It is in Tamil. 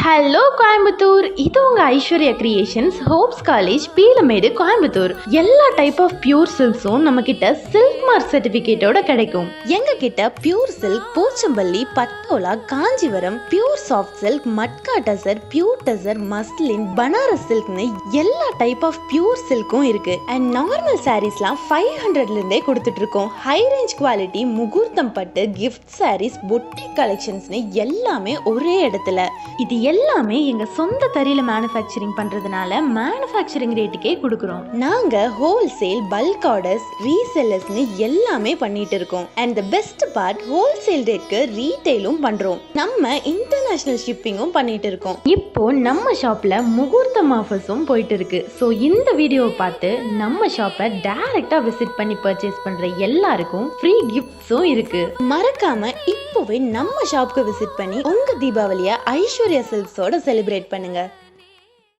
ஹலோ கோயம்புத்தூர், இது உங்கள் Aishwarya creations, Hopes college, Peelamedu, Coimbatore. எல்லா டைப் ஆஃப் பியூர் சில்க்ஸும் நம்ம கிட்ட சில்க் மார்க் சர்டிஃபிகேட்டோட கிடைக்கும். எங்க கிட்ட pure silk, Pochampally, Patola, Kanchipuram, pure soft silk, matka tussar, pure tussar, muslin, Banaras சில்க்னு எல்லா டைப் ஆஃப் பியூர் சில்க்கும் இருக்கு. அண்ட் நார்மல் சாரீஸ்லாம் 500ல இருந்தே கொடுத்துட்டு இருக்கோம். ஹை ரேஞ்ச் குவாலிட்டி, முகூர்த்தம் பட்டு, கிஃப்ட் சாரீஸ், பொட்டிக் கலெக்ஷன்ஸ்னு எல்லாமே ஒரே இடத்துல. இது எல்லாமே எங்க சொந்த தறியில மேனுஃபேக்சரிங் பண்றதுனால மேனுஃபேக்சரிங் ரேட்டுக்கே கொடுக்குறோம். நாங்க ஹோல்சேல், பல்க் ஆர்டர்ஸ், ரீசெல்லர்ஸ்னு எல்லாமே பண்ணிட்டு இருக்கோம். And the best part, wholesale ரேட்க்கு ரீட்டைலும் பண்றோம். நம்ம இன்டர்நேஷனல் ஷிப்பிங்கும் பண்ணிட்டு இருக்கோம். இப்போ நம்ம ஷாப்ல முகூர்த்தம் ஆஃபர்ஸும் போயிட்டு இருக்கு. ஸோ இந்த வீடியோவை பார்த்து நம்ம ஷாப்பை டைரக்டா விசிட் பண்ணி பர்ச்சேஸ் பண்ற எல்லாருக்கும் ஃப்ரீ கிஃப்ட்ஸும் இருக்கு. மறக்காம இப்போவே நம்ம ஷாப்க்கு விசிட் பண்ணி உங்க தீபாவளியை ஐஸ்வர்யா சில்க்ஸோட செலிப்ரேட் பண்ணுங்க.